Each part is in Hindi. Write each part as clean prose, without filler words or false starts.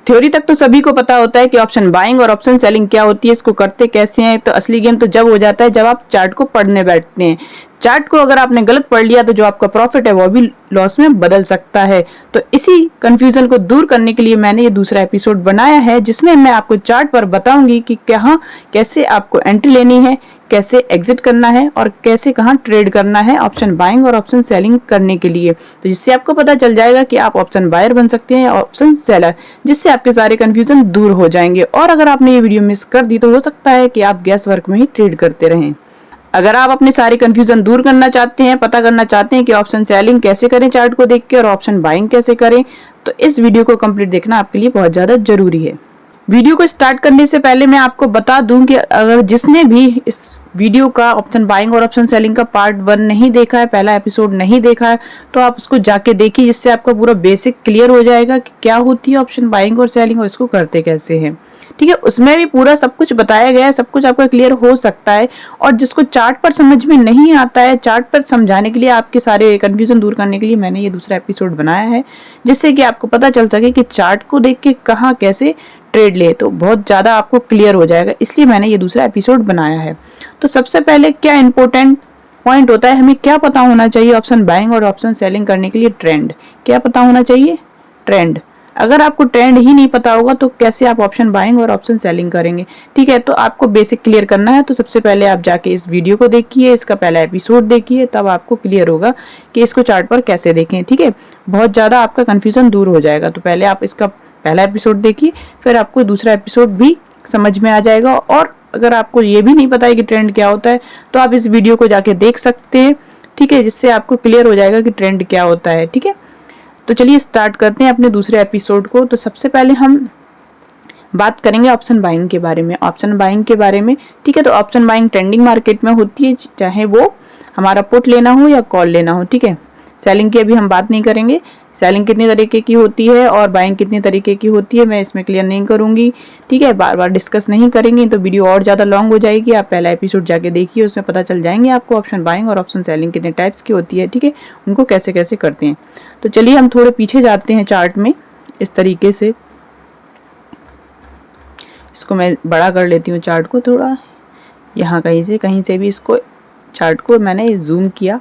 थ्योरी तक तो सभी को पता होता है कि ऑप्शन बाइंग और ऑप्शन सेलिंग क्या होती है, इसको करते कैसे हैं। तो असली गेम तो जब हो जाता है जब आप चार्ट को पढ़ने बैठते हैं। चार्ट को अगर आपने गलत पढ़ लिया तो जो आपका प्रॉफिट है वो भी लॉस में बदल सकता है। तो इसी कंफ्यूजन को दूर करने के लिए मैंने ये दूसरा एपिसोड बनाया है, जिसमें मैं आपको चार्ट पर बताऊंगी कि कहाँ कैसे आपको एंट्री लेनी है, कैसे एग्जिट करना है और कैसे कहाँ ट्रेड करना है ऑप्शन बाइंग और ऑप्शन सेलिंग करने के लिए। तो जिससे आपको पता चल जाएगा कि आप ऑप्शन बायर बन सकते हैं या ऑप्शन सेलर, जिससे आपके सारे कंफ्यूजन दूर हो जाएंगे। और अगर आपने ये वीडियो मिस कर दी तो हो सकता है कि आप गैस वर्क में ही ट्रेड करते रहें। अगर आप अपने सारे कंफ्यूजन दूर करना चाहते हैं, पता करना चाहते हैं कि ऑप्शन सेलिंग कैसे करें चार्ट को देख के और ऑप्शन बाइंग कैसे करें, तो इस वीडियो को कंप्लीट देखना आपके लिए बहुत ज्यादा जरूरी है। वीडियो को स्टार्ट करने से पहले मैं आपको बता दूं कि अगर जिसने भी इस वीडियो का ऑप्शन बाइंग और ऑप्शन सेलिंग का पार्ट 1 नहीं देखा है, पहला एपिसोड नहीं देखा है, तो आप उसको जाके देखिए, जिससे आपका पूरा बेसिक क्लियर हो जाएगा कि क्या होती है ऑप्शन बाइंग और सेलिंग और इसको करते कैसे हैं। ठीक है, उसमें भी पूरा सब कुछ बताया गया है, सब कुछ आपका क्लियर हो सकता है। और जिसको चार्ट पर समझ में नहीं आता है, चार्ट पर समझाने के लिए, आपके सारे कंफ्यूजन दूर करने के लिए मैंने ये दूसरा एपिसोड बनाया है, जिससे कि आपको पता चल सके कि चार्ट को देख के कहाँ कैसे ट्रेड ले, तो बहुत ज्यादा आपको क्लियर हो जाएगा। इसलिए मैंने ये दूसरा एपिसोड बनाया है। तो सबसे पहले क्या इंपॉर्टेंट पॉइंट होता है, हमें क्या पता होना चाहिए ऑप्शन बाइंग और ऑप्शन सेलिंग करने के लिए? ट्रेंड। क्या पता होना चाहिए? ट्रेंड। अगर आपको ट्रेंड ही नहीं पता होगा तो कैसे आप ऑप्शन बाइंग और ऑप्शन सेलिंग करेंगे? ठीक है, तो आपको बेसिक क्लियर करना है। तो सबसे पहले आप जाके इस वीडियो को देखिए, इसका पहला एपिसोड देखिए, तब आपको क्लियर होगा कि इसको चार्ट पर कैसे देखें। ठीक है, बहुत ज्यादा आपका कंफ्यूजन दूर हो जाएगा। तो पहले आप इसका पहला एपिसोड देखिए, फिर आपको दूसरा एपिसोड भी समझ में आ जाएगा। और अगर आपको ये भी नहीं पता है कि ट्रेंड क्या होता है, तो आप इस वीडियो को जाके देख सकते हैं। ठीक है, जिससे आपको क्लियर हो जाएगा कि ट्रेंड क्या होता है। ठीक है, तो चलिए स्टार्ट करते हैं अपने दूसरे एपिसोड को। तो सबसे पहले हम बात करेंगे ऑप्शन बाइंग के बारे में। ऑप्शन बाइंग के बारे में, ठीक है, तो ऑप्शन बाइंग ट्रेंडिंग मार्केट में होती है, चाहे वो हमारा पुट लेना हो या कॉल लेना हो। ठीक है, सेलिंग की अभी हम बात नहीं करेंगे। सेलिंग कितने तरीके की होती है और बाइंग कितने तरीके की होती है मैं इसमें क्लियर नहीं करूंगी। ठीक है, बार बार डिस्कस नहीं करेंगे तो वीडियो और ज़्यादा लॉन्ग हो जाएगी। आप पहला एपिसोड जाके देखिए, उसमें पता चल जाएंगे आपको ऑप्शन बाइंग और ऑप्शन सेलिंग कितने टाइप्स की होती है। ठीक है, उनको कैसे कैसे करते हैं। तो चलिए हम थोड़े पीछे जाते हैं चार्ट में। इस तरीके से इसको मैं बड़ा कर लेती हूँ चार्ट को थोड़ा, यहाँ कहीं से भी इसको चार्ट को मैंने जूम किया।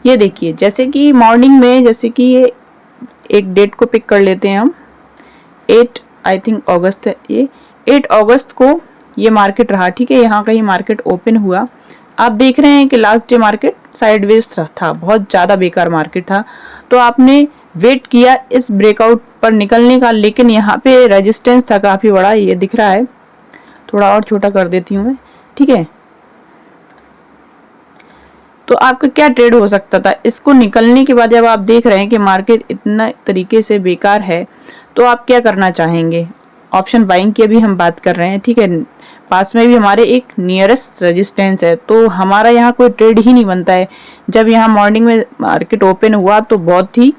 ये देखिए, जैसे कि मॉर्निंग में, जैसे कि ये एक डेट को पिक कर लेते हैं हम, 8 आई थिंक अगस्त है, ये 8 अगस्त को ये मार्केट रहा। ठीक है, यहाँ कहीं मार्केट ओपन हुआ। आप देख रहे हैं कि लास्ट डे मार्केट साइडवेज था, बहुत ज़्यादा बेकार मार्केट था। तो आपने वेट किया इस ब्रेकआउट पर निकलने का, लेकिन यहाँ पे रेजिस्टेंस था काफ़ी बड़ा, ये दिख रहा है, थोड़ा और छोटा कर देती हूँ मैं। ठीक है, तो आपका क्या ट्रेड हो सकता था? इसको निकलने के बाद जब आप देख रहे हैं कि मार्केट इतना तरीके से बेकार है, तो आप क्या करना चाहेंगे? ऑप्शन बाइंग की अभी हम बात कर रहे हैं। ठीक है, पास में भी हमारे एक नियरेस्ट रेजिस्टेंस है, तो हमारा यहाँ कोई ट्रेड ही नहीं बनता है। जब यहाँ मॉर्निंग में मार्केट ओपन हुआ तो बहुत ही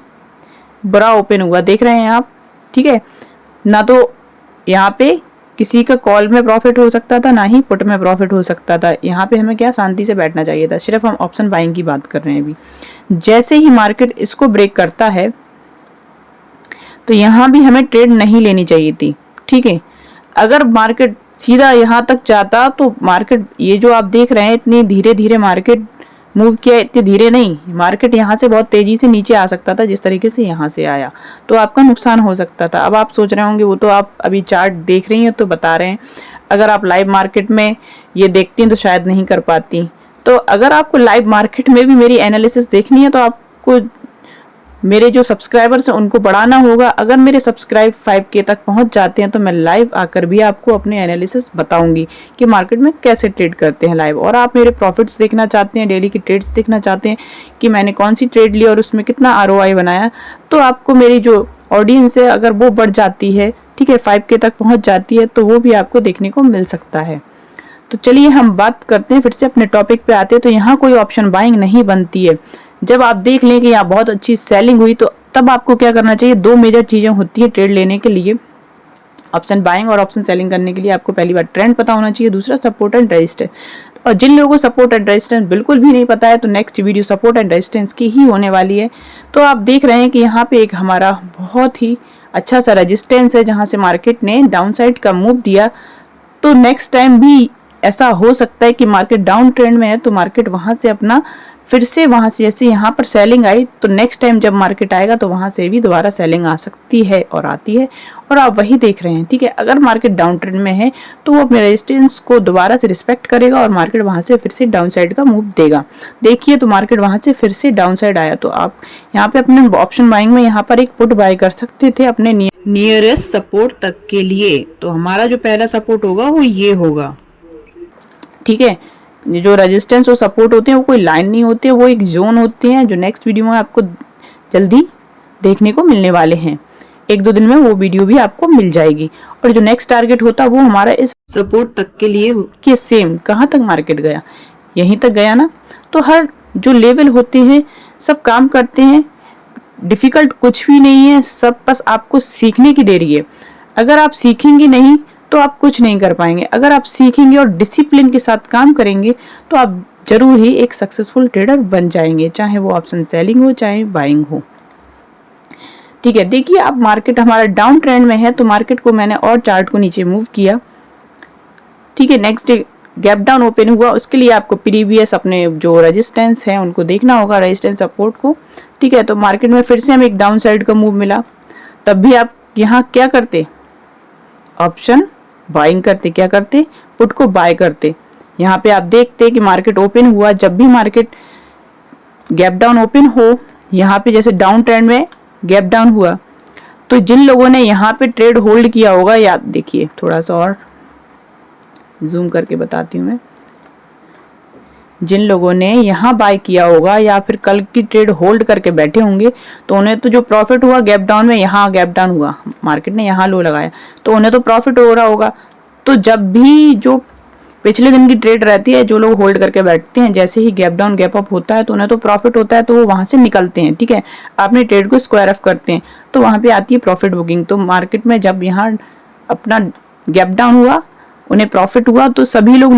बुरा ओपन हुआ, देख रहे हैं आप। ठीक है, ना तो यहाँ पे किसी का कॉल में प्रॉफिट हो सकता था, ना ही पुट में प्रॉफिट हो सकता था। यहाँ पे हमें क्या शांति से बैठना चाहिए था। सिर्फ हम ऑप्शन बाइंग की बात कर रहे हैं अभी। जैसे ही मार्केट इसको ब्रेक करता है तो यहाँ भी हमें ट्रेड नहीं लेनी चाहिए थी। ठीक है, अगर मार्केट सीधा यहाँ तक जाता तो मार्केट, ये जो आप देख रहे हैं इतनी धीरे धीरे मार्केट मूव किया, इतने धीरे नहीं, मार्केट यहाँ से बहुत तेजी से नीचे आ सकता था, जिस तरीके से यहाँ से आया तो आपका नुकसान हो सकता था। अब आप सोच रहे होंगे वो तो आप अभी चार्ट देख रही हैं तो बता रहे हैं, अगर आप लाइव मार्केट में ये देखती हैं तो शायद नहीं कर पाती। तो अगर आपको लाइव मार्केट में भी मेरी एनालिसिस देखनी है तो आपको मेरे जो सब्सक्राइबर्स हैं उनको बढ़ाना होगा। अगर मेरे सब्सक्राइब 5K तक पहुंच जाते हैं तो मैं लाइव आकर भी आपको अपने एनालिसिस बताऊंगी कि मार्केट में कैसे ट्रेड करते हैं लाइव। और आप मेरे प्रॉफिट्स देखना चाहते हैं, डेली की ट्रेड्स देखना चाहते हैं कि मैंने कौन सी ट्रेड ली और उसमें कितना ROI बनाया, तो आपको मेरी जो ऑडियंस है अगर वो बढ़ जाती है, ठीक है, 5K तक पहुँच जाती है, तो वो भी आपको देखने को मिल सकता है। तो चलिए हम बात करते हैं, फिर से अपने टॉपिक पे आते हैं। तो यहाँ कोई ऑप्शन बाइंग नहीं बनती है। जब आप देख लें कि यहाँ बहुत अच्छी सेलिंग हुई, तो तब आपको क्या करना चाहिए? 2 मेजर चीजें होती है ट्रेड लेने के लिए, ऑप्शन बाइंग और ऑप्शन सेलिंग करने के लिए। आपको पहली बार ट्रेंड पता होना चाहिए, दूसरा सपोर्ट एंड रेजिस्टेंस। और जिन लोगों को सपोर्ट एंड रेजिस्टेंस बिल्कुल भी नहीं पता है, तो next video support and resistance की ही होने वाली है। तो आप देख रहे हैं कि यहाँ पे एक हमारा बहुत ही अच्छा सा रेजिस्टेंस है जहां से मार्केट ने डाउन साइड का मूव दिया, तो नेक्स्ट टाइम भी ऐसा हो सकता है कि मार्केट डाउन ट्रेंड में है तो मार्केट वहां से अपना फिर से वहां से जैसे यहाँ पर सेलिंग आई तो नेक्स्ट टाइम जब मार्केट आएगा तो वहां से भी दोबारा सेलिंग आ सकती है और आती है, और आप वही देख रहे हैं। ठीक है, अगर मार्केट डाउन ट्रेंड में है तो वो अपने रेजिस्टेंस को दोबारा से रिस्पेक्ट करेगा और मार्केट वहां से फिर से डाउन साइड का मूव देगा। देखिए तो मार्केट वहां से फिर से डाउन साइड आया, तो आप यहाँ पे अपने ऑप्शन बाइंग में यहाँ पर एक पुट बाय कर सकते थे अपने नियरेस्ट सपोर्ट तक के लिए। तो हमारा जो पहला सपोर्ट होगा वो ये होगा। ठीक है, जो रेजिस्टेंस और सपोर्ट होते हैं वो कोई लाइन नहीं होते, वो एक जोन होते हैं जो नेक्स्ट वीडियो में आपको जल्दी देखने को मिलने वाले हैं। 1-2 दिन में वो वीडियो भी आपको मिल जाएगी। और जो नेक्स्ट टारगेट होता है वो हमारा इस सपोर्ट तक के लिए कि सेम कहाँ तक मार्केट गया, यहीं तक गया ना। तो हर जो लेवल होते हैं सब काम करते हैं, डिफिकल्ट कुछ भी नहीं है, सब बस आपको सीखने की देरी है। अगर आप सीखेंगे नहीं तो आप कुछ नहीं कर पाएंगे, अगर आप सीखेंगे और डिसिप्लिन के साथ काम करेंगे तो आप जरूर ही एक सक्सेसफुल ट्रेडर बन जाएंगे, चाहे वो ऑप्शन सेलिंग हो चाहे बाइंग हो। ठीक है, देखिए अब मार्केट हमारा डाउन ट्रेंड में है तो मार्केट को मैंने और चार्ट को नीचे मूव किया। ठीक है, next day gap down open हुआ, उसके लिए आपको प्रीवियस अपने जो रेजिस्टेंस है उनको देखना होगा, रेजिस्टेंस सपोर्ट को। ठीक है, तो मार्केट में फिर से हमें एक डाउन साइड का मूव मिला, तब भी आप यहाँ क्या करते, ऑप्शन बाइंग करते, क्या करते, पुट को बाय करते। यहाँ पे आप देखते कि मार्केट ओपन हुआ, जब भी मार्केट गैप डाउन ओपन हो, यहाँ पे जैसे डाउन ट्रेंड में गैप डाउन हुआ तो जिन लोगों ने यहाँ पे ट्रेड होल्ड किया होगा, याद देखिए थोड़ा सा और जूम करके बताती हूँ मैं, जिन लोगों ने यहाँ बाय किया होगा या फिर कल की ट्रेड होल्ड करके बैठे होंगे तो उन्हें तो जो प्रॉफिट हुआ गैप डाउन में, यहाँ गैप डाउन हुआ, मार्केट ने यहाँ लो लगाया तो उन्हें तो प्रॉफिट हो रहा होगा। तो जब भी जो पिछले दिन की ट्रेड रहती है, जो लोग होल्ड करके बैठते हैं, जैसे ही गैप डाउन गैप अप होता है तो उन्हें तो प्रॉफिट होता है, तो वो वहां से निकलते हैं। ठीक है, अपने ट्रेड को स्क्वायर ऑफ करते हैं तो वहां पे आती है प्रॉफिट बुकिंग। तो मार्केट में जब यहाँ अपना गैप डाउन हुआ, उन्हें प्रॉफिट हुआ तो सभी लोग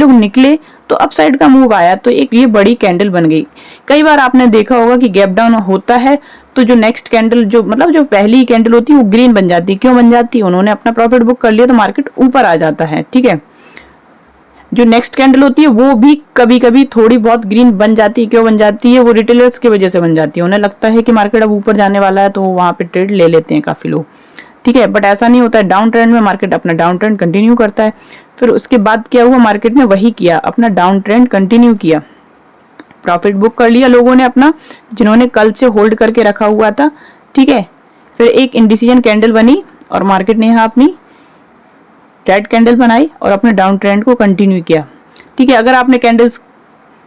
निकले तो अपसाइड का मूव आया, तो एक ये बड़ी कैंडल बन गई। कई बार आपने देखा होगा कि गैप डाउन होता है तो जो नेक्स्ट कैंडल जो पहली कैंडल होती है वो ग्रीन बन जाती है। क्यों बन जाती है, उन्होंने अपना प्रॉफिट बुक कर लिया तो मार्केट ऊपर आ जाता है। ठीक है, जो नेक्स्ट कैंडल होती है वो भी कभी कभी थोड़ी बहुत ग्रीन बन जाती है। क्यों बन जाती है, वो रिटेलर्स की वजह से बन जाती है, उन्हें लगता है कि मार्केट अब ऊपर जाने वाला है तो वो वहां पे ट्रेड ले लेते हैं काफी लोग। ठीक है, बट ऐसा नहीं होता है। डाउन ट्रेंड में मार्केट अपना डाउन ट्रेंड कंटिन्यू करता है। फिर उसके बाद क्या हुआ, मार्केट ने वही किया, अपना डाउन ट्रेंड कंटिन्यू किया, प्रॉफिट बुक कर लिया लोगों ने अपना, जिन्होंने कल से होल्ड करके रखा हुआ था। ठीक है, फिर एक इंडिसीजन कैंडल बनी और मार्केट ने यहाँ अपनी रेड कैंडल बनाई और अपने डाउन ट्रेंड को कंटिन्यू किया। ठीक है, अगर आपने कैंडल्स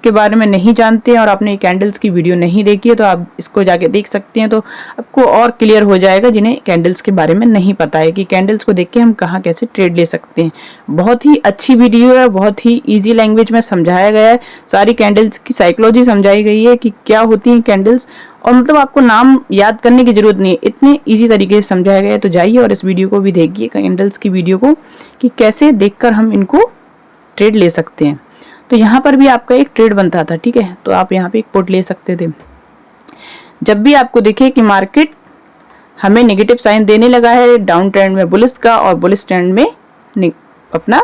के बारे में नहीं जानते हैं और आपने कैंडल्स की वीडियो नहीं देखी है तो आप इसको जाके देख सकते हैं, तो आपको और क्लियर हो जाएगा जिन्हें कैंडल्स के बारे में नहीं पता है कि कैंडल्स को देख के हम कहाँ कैसे ट्रेड ले सकते हैं। बहुत ही अच्छी वीडियो है, बहुत ही इजी लैंग्वेज में समझाया गया है, सारी कैंडल्स की साइकोलॉजी समझाई गई है कि क्या होती है कैंडल्स, और मतलब आपको नाम याद करने की जरूरत नहीं है, इतने इजी तरीके से समझाया गया है। तो जाइए और इस वीडियो को भी देखिए, कैंडल्स की वीडियो को, कि कैसे देखकर हम इनको ट्रेड ले सकते हैं। तो यहाँ पर भी आपका एक ट्रेड बनता था। ठीक है, तो आप यहाँ पे एक पुट ले सकते थे। जब भी आपको दिखे कि मार्केट हमें नेगेटिव साइन देने लगा है, डाउन ट्रेंड में बुलिश का और बुलिश ट्रेंड में अपना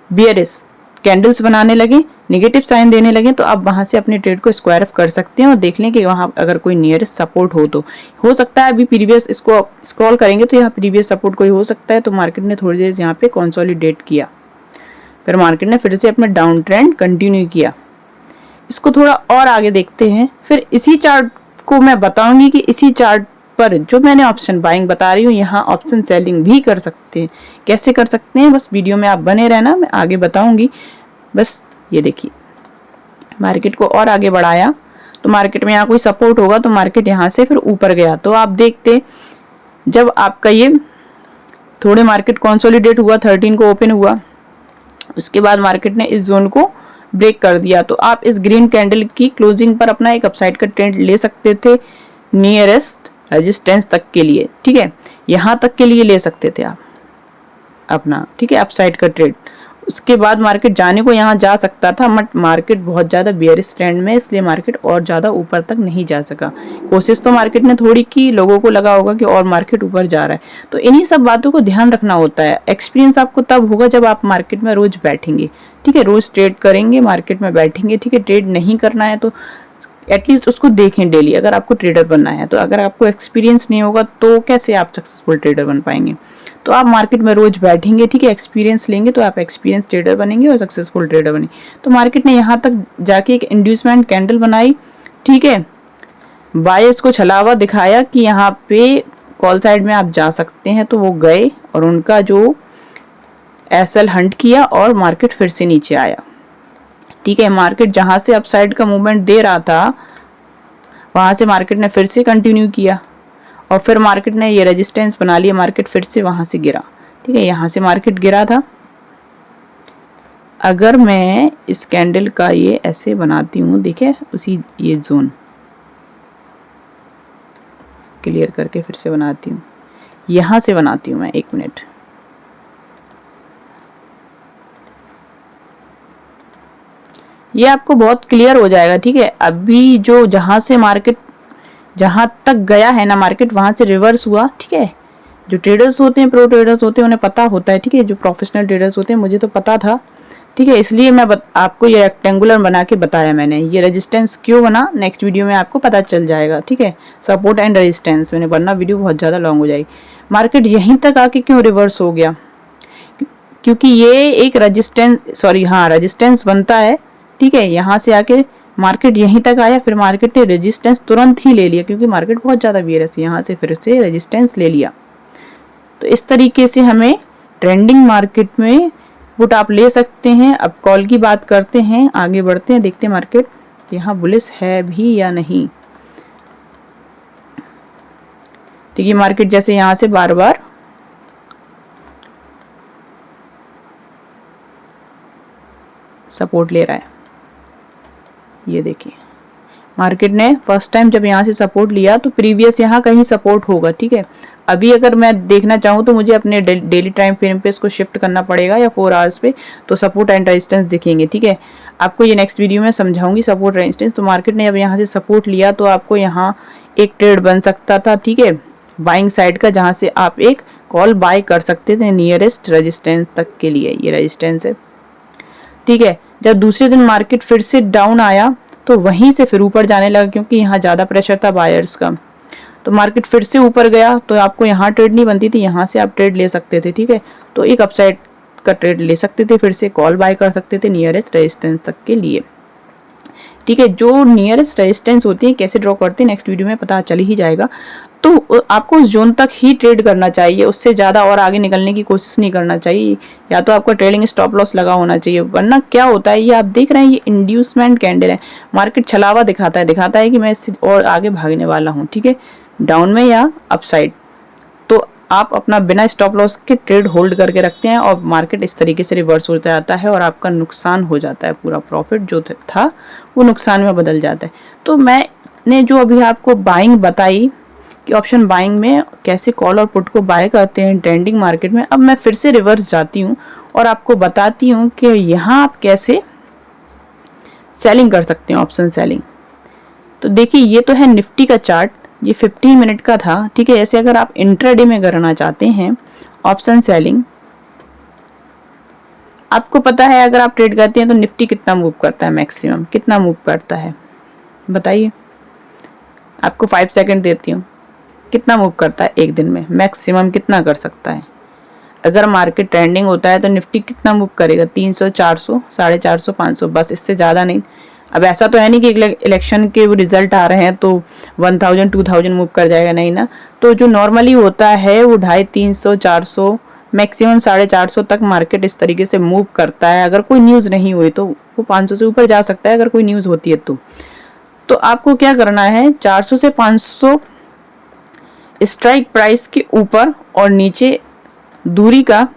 बियरिश कैंडल्स बनाने लगे, नेगेटिव साइन देने लगे, तो आप वहां से अपने ट्रेड को स्क्वायर ऑफ कर सकते हैं और देख लें कि वहां अगर कोई नियरेस्ट सपोर्ट हो तो हो सकता है अभी प्रीवियस, इसको स्क्रॉल करेंगे तो यहाँ प्रीवियस सपोर्ट कोई हो सकता है। तो मार्केट ने थोड़ी देर यहाँ पे कंसोलिडेट किया, फिर मार्केट ने फिर से अपना डाउन ट्रेंड कंटिन्यू किया। इसको थोड़ा और आगे देखते हैं। फिर इसी चार्ट को मैं बताऊंगी कि इसी चार्ट पर जो मैंने ऑप्शन बाइंग बता रही हूँ, यहाँ ऑप्शन सेलिंग भी कर सकते हैं। कैसे कर सकते हैं, बस वीडियो में आप बने रहना, मैं आगे बताऊंगी। बस ये देखिए, मार्केट को और आगे बढ़ाया तो मार्केट में यहाँ कोई सपोर्ट होगा तो मार्केट यहाँ से फिर ऊपर गया। तो आप देखते जब आपका ये थोड़े मार्केट कंसोलिडेट हुआ, 13 को ओपन हुआ, उसके बाद मार्केट ने इस जोन को ब्रेक कर दिया, तो आप इस ग्रीन कैंडल की क्लोजिंग पर अपना एक अपसाइड का ट्रेंड ले सकते थे नियरेस्ट रेजिस्टेंस तक के लिए। ठीक है, यहाँ तक के लिए ले सकते थे आप अपना, ठीक है, अपसाइड का ट्रेड। उसके बाद मार्केट जाने को यहाँ जा सकता था, बट मार्केट बहुत ज़्यादा बेयरिश ट्रेंड में, इसलिए मार्केट और ज़्यादा ऊपर तक नहीं जा सका। कोशिश तो मार्केट ने थोड़ी की, लोगों को लगा होगा कि और मार्केट ऊपर जा रहा है। तो इन्हीं सब बातों को ध्यान रखना होता है। एक्सपीरियंस आपको तब होगा जब आप मार्केट में रोज बैठेंगे, ठीक है, रोज ट्रेड करेंगे, मार्केट में बैठेंगे, ठीक है। ट्रेड नहीं करना है तो एटलीस्ट उसको देखें डेली, अगर आपको ट्रेडर बनना है तो। अगर आपको एक्सपीरियंस नहीं होगा तो कैसे आप सक्सेसफुल ट्रेडर बन पाएंगे। तो आप मार्केट में रोज बैठेंगे, ठीक है, एक्सपीरियंस लेंगे तो आप एक्सपीरियंस ट्रेडर बनेंगे और सक्सेसफुल ट्रेडर बनेंगे। तो मार्केट ने यहाँ तक जाके एक इंड्यूसमेंट कैंडल बनाई, ठीक है, बायर्स को छलावा दिखाया कि यहाँ पे कॉल साइड में आप जा सकते हैं, तो वो गए और उनका जो एसएल हंट किया और मार्केट फिर से नीचे आया, ठीक है। मार्केट जहां से अपसाइड का मूवमेंट दे रहा था वहां से मार्केट ने फिर से कंटिन्यू किया और फिर मार्केट ने ये रेजिस्टेंस बना लिया, मार्केट फिर से वहां से गिरा, ठीक है। यहां से मार्केट गिरा था। अगर मैं इस कैंडल का ये ऐसे बनाती हूँ, देखिए उसी ये जोन क्लियर करके फिर से बनाती हूँ, यहां से बनाती हूँ मैं, 1 मिनट। ये आपको बहुत क्लियर हो जाएगा, ठीक है। अभी जो जहां से मार्केट जहां तक गया है ना मार्केट, वहां से रिवर्स हुआ, ठीक है। जो ट्रेडर्स होते हैं, प्रो ट्रेडर्स होते हैं, उन्हें पता होता है, ठीक है। जो प्रोफेशनल ट्रेडर्स होते हैं, मुझे तो पता था, ठीक है, इसलिए मैं आपको ये रेक्टेंगुलर बना के बताया मैंने। ये रेजिस्टेंस क्यों बना, नेक्स्ट वीडियो में आपको पता चल जाएगा, ठीक है। सपोर्ट एंड रेजिस्टेंस मैंने, वरना वीडियो बहुत ज़्यादा लॉन्ग हो जाएगी। मार्केट यहीं तक आके क्यों रिवर्स हो गया, क्योंकि ये एक रेजिस्टेंस बनता है, ठीक है। यहाँ से आके मार्केट यहीं तक आया, फिर मार्केट ने रेजिस्टेंस तुरंत ही ले लिया, क्योंकि मार्केट बहुत ज़्यादा बेयरिश है। यहाँ से फिर से रेजिस्टेंस ले लिया। तो इस तरीके से हमें ट्रेंडिंग मार्केट में पुट आप ले सकते हैं। अब कॉल की बात करते हैं, आगे बढ़ते हैं, देखते हैं मार्केट यहाँ बुलिश है भी या नहीं। देखिए मार्केट जैसे यहाँ से बार बार सपोर्ट ले रहा है, ये देखिए मार्केट ने फर्स्ट टाइम जब यहाँ से सपोर्ट लिया तो प्रीवियस यहाँ कहीं सपोर्ट होगा, ठीक है। अभी अगर मैं देखना चाहूँ तो मुझे अपने डेली टाइम फ्रेम पे इसको शिफ्ट करना पड़ेगा या 4 आवर्स पे, तो सपोर्ट एंड रेजिस्टेंस दिखेंगे, ठीक है। आपको ये नेक्स्ट वीडियो में समझाऊंगी सपोर्ट रेजिस्टेंस। तो मार्केट ने अब यहाँ से सपोर्ट लिया तो आपको यहाँ एक ट्रेड बन सकता था, ठीक है, बाइंग साइड का, जहाँ से आप एक कॉल बाय कर सकते थे नियरेस्ट रेजिस्टेंस तक के लिए। ये रेजिस्टेंस है, ठीक है। जब दूसरे दिन मार्केट फिर से डाउन आया तो वहीं से फिर ऊपर जाने लगा, क्योंकि यहाँ ज़्यादा प्रेशर था बायर्स का। तो मार्केट फिर से ऊपर गया तो आपको यहाँ ट्रेड नहीं बनती थी, यहाँ से आप ट्रेड ले सकते थे, ठीक है। तो एक अपसाइड का ट्रेड ले सकते थे, फिर से कॉल बाय कर सकते थे नियरेस्ट रेजिस्टेंस तक के लिए, ठीक है। जो नियरेस्ट रेजिस्टेंस होती है कैसे ड्रॉ करते हैं नेक्स्ट वीडियो में पता चल ही जाएगा। तो आपको उस जोन तक ही ट्रेड करना चाहिए, उससे ज़्यादा और आगे निकलने की कोशिश नहीं करना चाहिए, या तो आपका ट्रेलिंग स्टॉप लॉस लगा होना चाहिए। वरना क्या होता है, ये आप देख रहे हैं ये इंड्यूसमेंट कैंडल है, मार्केट छलावा दिखाता है कि मैं इससे और आगे भागने वाला हूँ, ठीक है, डाउन में या अपसाइड। तो आप अपना बिना स्टॉप लॉस के ट्रेड होल्ड करके रखते हैं और मार्केट इस तरीके से रिवर्स होता जाता है और आपका नुकसान हो जाता है, पूरा प्रॉफिट जो था वो नुकसान में बदल जाता है। तो मैंने जो अभी आपको बाइंग बताई कि ऑप्शन बाइंग में कैसे कॉल और पुट को बाय करते हैं ट्रेंडिंग मार्केट में, अब मैं फिर से रिवर्स जाती हूँ और आपको बताती हूँ कि यहाँ आप कैसे सेलिंग कर सकते हैं, ऑप्शन सेलिंग। तो देखिए ये तो है निफ्टी का चार्ट, ये 15 मिनट का था, ठीक है। ऐसे अगर आप इंट्राडे में करना चाहते हैं ऑप्शन सेलिंग, आपको पता है अगर आप ट्रेड करते हैं तो निफ्टी कितना मूव करता है, मैक्सिमम कितना मूव करता है बताइए। आपको 5 सेकंड देती हूँ, कितना मूव करता है एक दिन में, मैक्सिमम कितना कर सकता है। अगर मार्केट ट्रेंडिंग होता है तो निफ्टी कितना मूव करेगा, 300, 400, 450, 500, बस, इससे ज़्यादा नहीं। अब ऐसा तो है नहीं कि इलेक्शन के रिजल्ट आ रहे हैं तो 1000, 2000 मूव कर जाएगा, नहीं ना। तो जो नॉर्मली होता है वो 250, 300, 400, मैक्सिमम 450 तक मार्केट इस तरीके से मूव करता है। अगर कोई न्यूज़ नहीं हुई तो वो 500 से ऊपर जा सकता है, अगर कोई न्यूज़ होती है तो आपको क्या करना है, 400 से 500 स्ट्राइक प्राइस के ऊपर और नीचे दूरी का,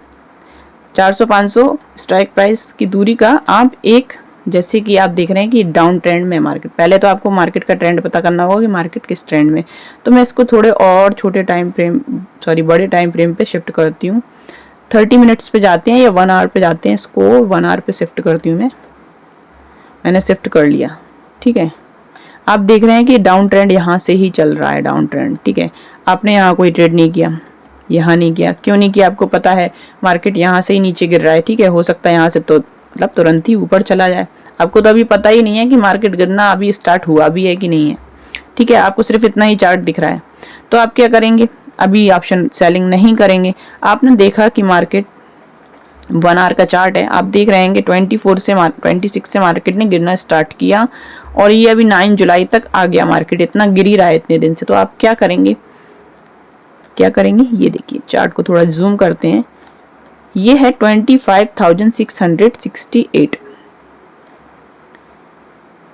400-500 स्ट्राइक प्राइस की दूरी का आप एक, जैसे कि आप देख रहे हैं कि डाउन ट्रेंड में मार्केट, पहले तो आपको मार्केट का ट्रेंड पता करना होगा कि मार्केट किस ट्रेंड में। तो मैं इसको थोड़े और बड़े टाइम फ्रेम पे शिफ्ट करती हूँ 30 मिनट्स पे जाते हैं या 1 आवर पे जाते हैं, इसको 1 आवर पे शिफ्ट करती हूँ मैंने शिफ्ट कर लिया। ठीक है, आप देख रहे हैं कि डाउन ट्रेंड यहाँ से ही चल रहा है, डाउन ट्रेंड। ठीक है, आपने यहाँ कोई ट्रेड नहीं किया, यहाँ नहीं किया, क्यों नहीं किया? आपको पता है मार्केट यहाँ से ही नीचे गिर रहा है। ठीक है, हो सकता है यहाँ से तो मतलब तुरंत ही ऊपर चला जाए। आपको तो अभी पता ही नहीं है कि मार्केट गिरना अभी स्टार्ट हुआ भी है कि नहीं है। ठीक है, आपको सिर्फ इतना ही चार्ट दिख रहा है। तो आप क्या करेंगे? अभी ऑप्शन सेलिंग नहीं करेंगे। आपने देखा कि मार्केट 1 आवर का चार्ट है, आप देख रहे हैं कि 26 से मार्केट ने गिरना स्टार्ट किया और ये अभी 9 जुलाई तक आ गया। मार्केट इतना गिर ही रहा है इतने दिन से। तो आप क्या करेंगे? ये देखिए, चार्ट को थोड़ा जूम करते हैं। ये है 25,668।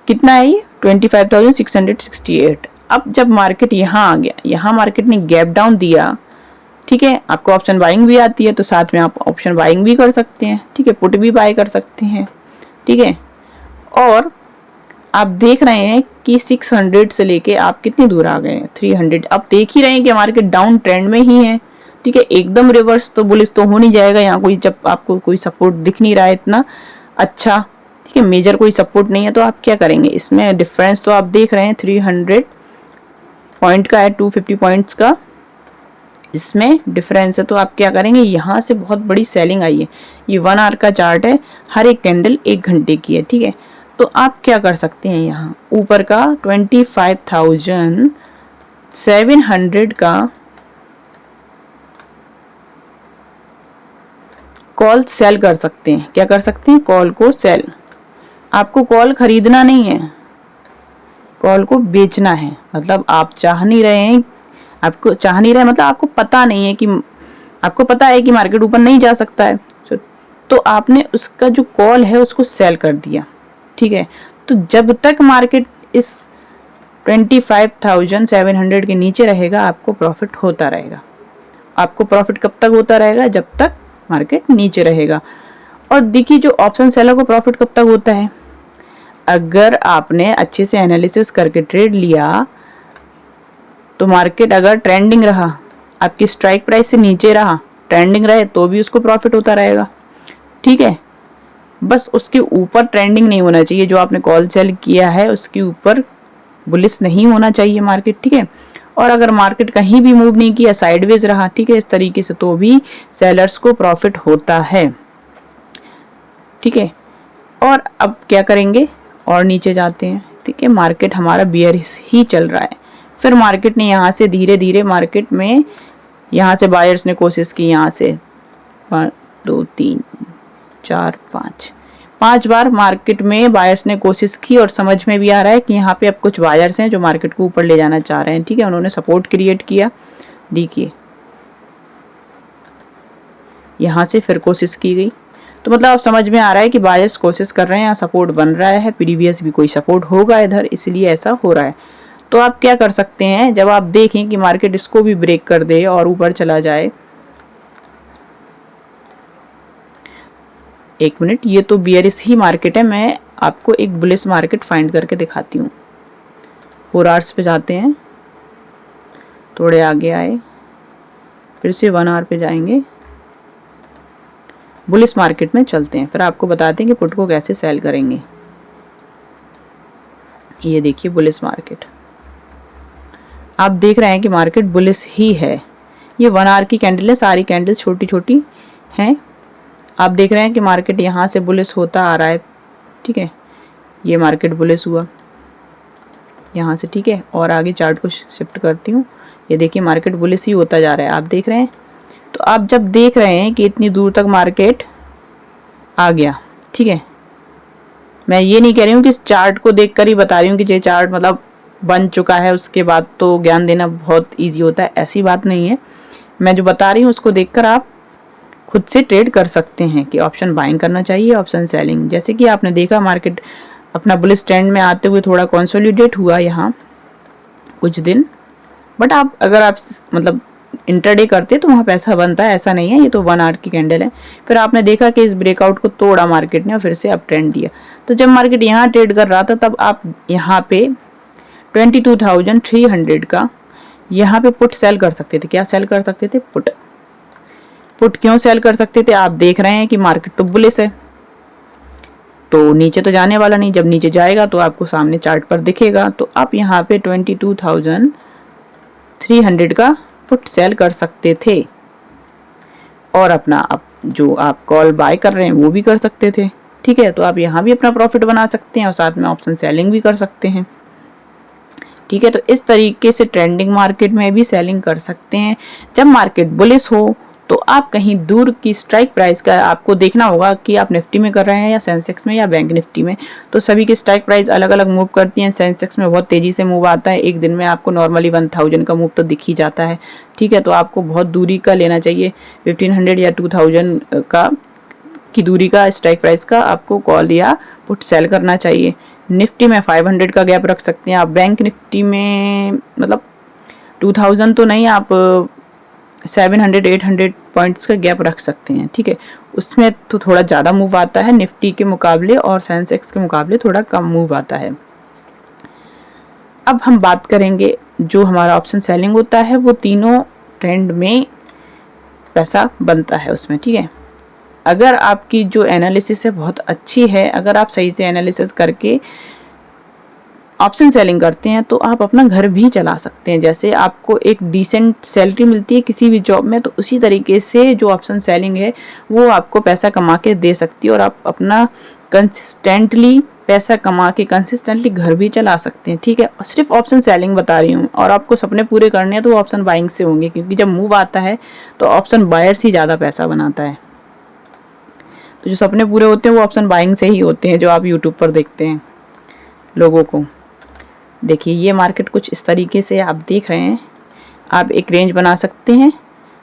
कितना है ये? 25,668। अब जब मार्केट यहाँ आ गया, यहाँ मार्केट ने गैप डाउन दिया। ठीक है, आपको ऑप्शन बाइंग भी आती है तो साथ में आप ऑप्शन बाइंग भी कर सकते हैं। ठीक है, पुट भी बाय कर सकते हैं। ठीक है, और आप देख रहे हैं कि 600 से लेके आप कितनी दूर आ गए हैं? 300। अब देख ही रहे हैं कि मार्केट डाउन ट्रेंड में ही है। ठीक है, एकदम रिवर्स तो बुलिश तो हो नहीं जाएगा यहाँ कोई, जब आपको कोई सपोर्ट दिख नहीं रहा है इतना अच्छा। ठीक है, मेजर कोई सपोर्ट नहीं है। तो आप क्या करेंगे? इसमें डिफरेंस तो आप देख रहे हैं 300 पॉइंट का है, 250 पॉइंट्स का इसमें डिफरेंस है। तो आप क्या करेंगे? यहाँ से बहुत बड़ी सेलिंग आई है। ये 1 आवर का चार्ट है, हर एक कैंडल 1 घंटे की है। ठीक है, तो आप क्या कर सकते हैं? यहाँ ऊपर का 25,700 का कॉल सेल कर सकते हैं। क्या कर सकते हैं? कॉल को सेल। आपको कॉल खरीदना नहीं है, कॉल को बेचना है। मतलब आप चाह नहीं रहे हैं, आपको चाह नहीं रहे मतलब आपको पता नहीं है कि, आपको पता है कि मार्केट ऊपर नहीं जा सकता है, तो आपने उसका जो कॉल है उसको सेल कर दिया। ठीक है, तो जब तक मार्केट इस 25,700 के नीचे रहेगा आपको प्रॉफिट होता रहेगा। आपको प्रॉफिट कब तक होता रहेगा? जब तक मार्केट नीचे रहेगा। और देखिए, जो ऑप्शन सेलर को प्रॉफिट कब तक होता है? अगर आपने अच्छे से एनालिसिस करके ट्रेड लिया तो मार्केट अगर ट्रेंडिंग रहा, आपकी स्ट्राइक प्राइस से नीचे रहा, ट्रेंडिंग रहे, तो भी उसको प्रॉफिट होता रहेगा। ठीक है, बस उसके ऊपर ट्रेंडिंग नहीं होना चाहिए। जो आपने कॉल सेल किया है उसके ऊपर बुलिश नहीं होना चाहिए मार्केट। ठीक है, और अगर मार्केट कहीं भी मूव नहीं किया, साइडवेज रहा, ठीक है, इस तरीके से, तो भी सेलर्स को प्रॉफिट होता है। ठीक है, और अब क्या करेंगे? और नीचे जाते हैं। ठीक है, मार्केट हमारा बियरिश ही चल रहा है। फिर मार्केट ने यहाँ से धीरे धीरे मार्केट में यहाँ से बायर्स ने कोशिश की, यहाँ से 1 2 3 4 5 बार मार्केट में बायर्स ने कोशिश की और समझ में भी आ रहा है कि यहाँ पे अब कुछ बायर्स हैं जो मार्केट को ऊपर ले जाना चाह रहे हैं। ठीक है, उन्होंने सपोर्ट क्रिएट किया। देखिए, यहाँ से फिर कोशिश की गई, तो मतलब अब समझ में आ रहा है कि बायर्स कोशिश कर रहे हैं, यहाँ सपोर्ट बन रहा है, प्रीवियस भी कोई सपोर्ट होगा इधर, इसलिए ऐसा हो रहा है। तो आप क्या कर सकते हैं? जब आप देखें कि मार्केट इसको भी ब्रेक कर दे और ऊपर चला जाए, 1 मिनट, ये तो बियरिश ही मार्केट है। मैं आपको एक बुलिश मार्केट फाइंड करके दिखाती हूँ। 4 आवर्स पे जाते हैं, थोड़े आगे आए, फिर से 1 आवर पे जाएंगे, बुलिश मार्केट में चलते हैं, फिर आपको बताते हैं कि पुट को कैसे सेल करेंगे। ये देखिए बुलिश मार्केट, आप देख रहे हैं कि मार्केट बुलिश ही है। ये 1 आवर की कैंडल है, सारी कैंडल छोटी छोटी हैं। आप देख रहे हैं कि मार्केट यहाँ से बुलिश होता आ रहा है। ठीक है, ये मार्केट बुलिश हुआ यहाँ से। ठीक है, और आगे चार्ट को शिफ्ट करती हूँ। ये देखिए मार्केट बुलिश ही होता जा रहा है, आप देख रहे हैं। तो आप जब देख रहे हैं कि इतनी दूर तक मार्केट आ गया, ठीक है, मैं ये नहीं कह रही हूँ कि इस चार्ट को देखकर ही बता रही हूँ कि ये चार्ट मतलब बन चुका है उसके बाद तो ज्ञान देना बहुत इजी होता है, ऐसी बात नहीं है। मैं जो बता रही हूँ उसको देखकर आप खुद से ट्रेड कर सकते हैं कि ऑप्शन बाइंग करना चाहिए, ऑप्शन सेलिंग। जैसे कि आपने देखा मार्केट अपना बुलिश ट्रेंड में आते हुए थोड़ा कंसोलिडेट हुआ यहाँ कुछ दिन, बट आप अगर आप मतलब इंटरडे करते तो वहाँ पैसा बनता है, ऐसा नहीं है। ये तो 1 आवर की कैंडल है। फिर आपने देखा कि इस ब्रेकआउट को तोड़ा मार्केट ने और फिर से अप ट्रेंड दिया। तो जब मार्केट यहाँ ट्रेड कर रहा था तब आप यहाँ पे 22,300 का यहाँ पे पुट सेल कर सकते थे। क्या सेल कर सकते थे? पुट पुट क्यों सेल कर सकते थे? आप देख रहे हैं कि मार्केट तो बुलिश है, तो नीचे तो जाने वाला नहीं, जब नीचे जाएगा तो आपको सामने चार्ट पर दिखेगा, तो आप यहाँ पे 22,300 का पुट सेल कर सकते थे और अपना आप जो आप कॉल बाय कर रहे हैं वो भी कर सकते थे। ठीक है, तो आप यहाँ भी अपना प्रॉफिट बना सकते हैं और साथ में ऑप्शन सेलिंग भी कर सकते हैं। ठीक है, तो इस तरीके से ट्रेंडिंग मार्केट में भी सेलिंग कर सकते हैं। जब मार्केट बुलिश हो तो आप कहीं दूर की स्ट्राइक प्राइस का आपको देखना होगा कि आप निफ्टी में कर रहे हैं या सेंसेक्स में या बैंक निफ्टी में, तो सभी की स्ट्राइक प्राइस अलग अलग मूव करती हैं। सेंसेक्स में बहुत तेजी से मूव आता है, एक दिन में आपको नॉर्मली 1000 का मूव तो दिख ही जाता है। ठीक है, तो आपको बहुत दूरी का लेना चाहिए, 1500 या 2000 का की दूरी का स्ट्राइक प्राइस का आपको कॉल या पुट सेल करना चाहिए। निफ्टी में 500 का गैप रख सकते हैं आप। बैंक निफ्टी में मतलब 2000 तो नहीं, आप 700-800 पॉइंट्स का गैप रख सकते हैं। ठीक है, उसमें तो थोड़ा ज़्यादा मूव आता है निफ्टी के मुकाबले और सेंसेक्स के मुकाबले थोड़ा कम मूव आता है। अब हम बात करेंगे जो हमारा ऑप्शन सेलिंग होता है वो तीनों ट्रेंड में पैसा बनता है उसमें। ठीक है, अगर आपकी जो एनालिसिस है बहुत अच्छी है, अगर आप सही से एनालिसिस करके ऑप्शन सेलिंग करते हैं तो आप अपना घर भी चला सकते हैं। जैसे आपको एक डिसेंट सैलरी मिलती है किसी भी जॉब में, तो उसी तरीके से जो ऑप्शन सेलिंग है वो आपको पैसा कमा के दे सकती है और आप अपना कंसिस्टेंटली पैसा कमा के कंसिस्टेंटली घर भी चला सकते हैं। ठीक है, सिर्फ ऑप्शन सेलिंग बता रही हूँ, और आपको सपने पूरे करने हैं तो वो ऑप्शन बाइंग से होंगे, क्योंकि जब मूव आता है तो ऑप्शन बायर्स ही ज़्यादा पैसा बनाता है। तो जो सपने पूरे होते हैं वो ऑप्शन बाइंग से ही होते हैं, जो आप यूट्यूब पर देखते हैं लोगों को। देखिए ये मार्केट कुछ इस तरीके से आप देख रहे हैं। आप एक रेंज बना सकते हैं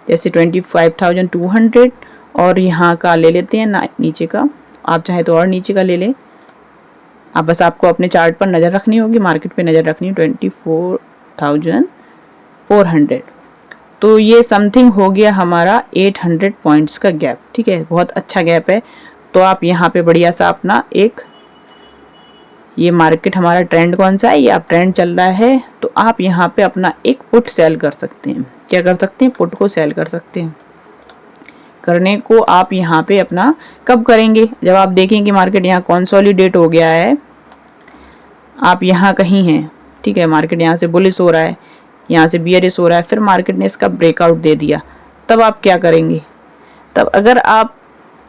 जैसे 25,200 और यहाँ का ले लेते हैं नीचे का, आप चाहे तो और नीचे का ले लें। आप बस आपको अपने चार्ट पर नज़र रखनी होगी, मार्केट पे नज़र रखनी है 24,400। तो ये समथिंग हो गया हमारा 800 पॉइंट्स का गैप। ठीक है, बहुत अच्छा गैप है। तो आप यहाँ पे बढ़िया सा अपना एक, ये मार्केट हमारा ट्रेंड कौन सा है, ये आप ट्रेंड चल रहा है, तो आप यहाँ पे अपना एक पुट सेल कर सकते हैं। क्या कर सकते हैं? पुट को सेल कर सकते हैं। करने को आप यहाँ पे अपना कब करेंगे? जब आप देखें कि मार्केट यहाँ कंसोलिडेट हो गया है, आप यहाँ कहीं हैं। ठीक है, मार्केट यहाँ से बुलिश हो रहा है, यहाँ से बियरिश हो रहा है, फिर मार्केट ने इसका ब्रेकआउट दे दिया, तब आप क्या करेंगे? तब अगर आप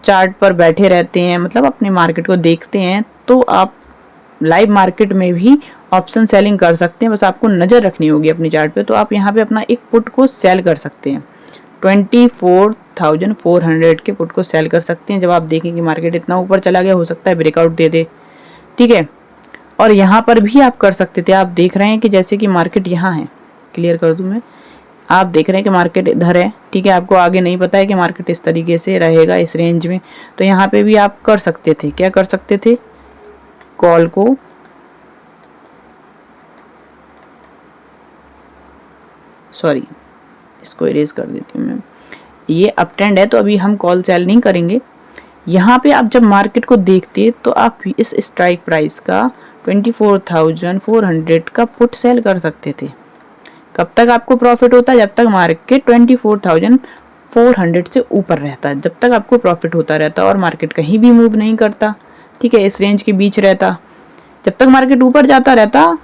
चार्ट पर बैठे रहते हैं, मतलब अपने मार्केट को देखते हैं, तो आप लाइव मार्केट में भी ऑप्शन सेलिंग कर सकते हैं। बस आपको नज़र रखनी होगी अपने चार्ट पे। तो आप यहाँ पे अपना एक पुट को सेल कर सकते हैं, 24,400 के पुट को सेल कर सकते हैं। जब आप देखें कि मार्केट इतना ऊपर चला गया, हो सकता है ब्रेकआउट दे दे। ठीक है, और यहाँ पर भी आप कर सकते थे। आप देख रहे हैं कि जैसे कि मार्केट यहाँ है, क्लियर कर दूँ मैं, आप देख रहे हैं कि मार्केट इधर है। ठीक है, आपको आगे नहीं पता है कि मार्केट इस तरीके से रहेगा इस रेंज में, तो यहाँ पे भी आप कर सकते थे। क्या कर सकते थे? कॉल को सॉरी इसको इरेज कर देती हूँ मैं। ये अप ट्रेंड है तो अभी हम कॉल सेल नहीं करेंगे। यहाँ पे आप जब मार्केट को देखते तो आप इस स्ट्राइक प्राइस का 24,400 का पुट सेल कर सकते थे। कब तक आपको प्रॉफिट होता है? जब तक मार्केट 24,400 से ऊपर रहता है, जब तक आपको प्रॉफिट होता रहता और मार्केट कहीं भी मूव नहीं करता। ठीक है, इस रेंज के बीच रहता। जब तक मार्केट ऊपर जाता रहता,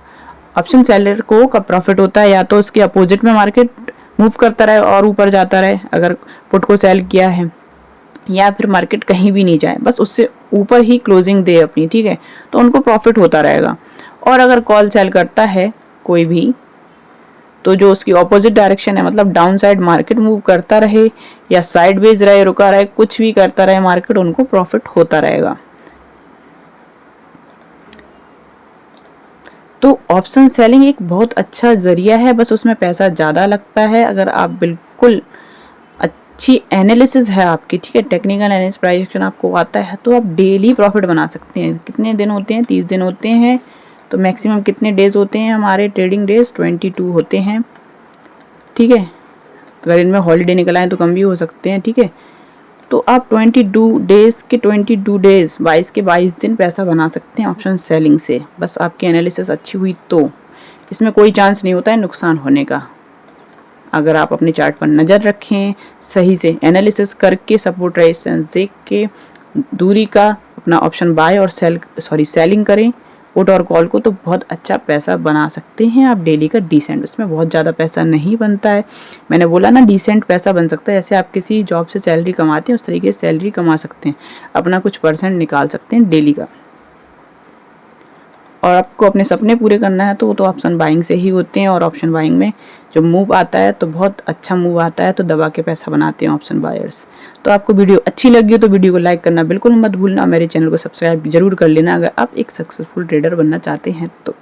ऑप्शन सेलर को कब प्रॉफिट होता है? या तो उसके अपोजिट में मार्केट मूव करता रहे और ऊपर जाता रहे अगर पुट को सेल किया है, या फिर मार्केट कहीं भी नहीं जाए, बस उससे ऊपर ही क्लोजिंग दे अपनी। ठीक है, तो उनको प्रॉफिट होता रहेगा। और अगर कॉल सेल करता है कोई भी, तो जो उसकी ऑपोजिट डायरेक्शन है, मतलब डाउन साइड मार्केट मूव करता रहे या साइडवेज रहे, रुका रहे, कुछ भी करता रहे मार्केट, उनको प्रॉफिट होता रहेगा। तो ऑप्शन सेलिंग एक बहुत अच्छा जरिया है, बस उसमें पैसा ज़्यादा लगता है। अगर आप बिल्कुल अच्छी एनालिसिस है आपकी, ठीक है, टेक्निकल एनालिसिस प्राइस एक्शन आपको आता है, तो आप डेली प्रॉफिट बना सकते हैं। कितने दिन होते हैं? 30 दिन होते हैं। तो मैक्सिमम कितने डेज होते हैं हमारे ट्रेडिंग डेज? 22 होते हैं। ठीक है, अगर इनमें हॉलीडे निकल आए तो कम भी हो सकते हैं। ठीक है, तो आप 22 डेज के 22 डेज 22 के 22 दिन पैसा बना सकते हैं ऑप्शन सेलिंग से। बस आपकी एनालिसिस अच्छी हुई तो इसमें कोई चांस नहीं होता है नुकसान होने का। अगर आप अपने चार्ट पर नज़र रखें, सही से एनालिसिस करके, सपोर्ट रेजिस्टेंस देख के दूरी का अपना ऑप्शन बाय और सेलिंग करें पुट और कॉल को, तो बहुत अच्छा पैसा बना सकते हैं आप डेली का डिसेंट। उसमें बहुत ज़्यादा पैसा नहीं बनता है, मैंने बोला ना डिसेंट पैसा बन सकता है। जैसे आप किसी जॉब से सैलरी कमाते हैं उस तरीके से सैलरी कमा सकते हैं, अपना कुछ परसेंट निकाल सकते हैं डेली का। और आपको अपने सपने पूरे करना है तो वो तो ऑप्शन बाइंग से ही होते हैं। और ऑप्शन बाइंग में जो मूव आता है तो बहुत अच्छा मूव आता है, तो दबा के पैसा बनाते हैं ऑप्शन बायर्स। तो आपको वीडियो अच्छी लगी हो तो वीडियो को लाइक करना बिल्कुल मत भूलना, मेरे चैनल को सब्सक्राइब जरूर कर लेना अगर आप एक सक्सेसफुल ट्रेडर बनना चाहते हैं तो।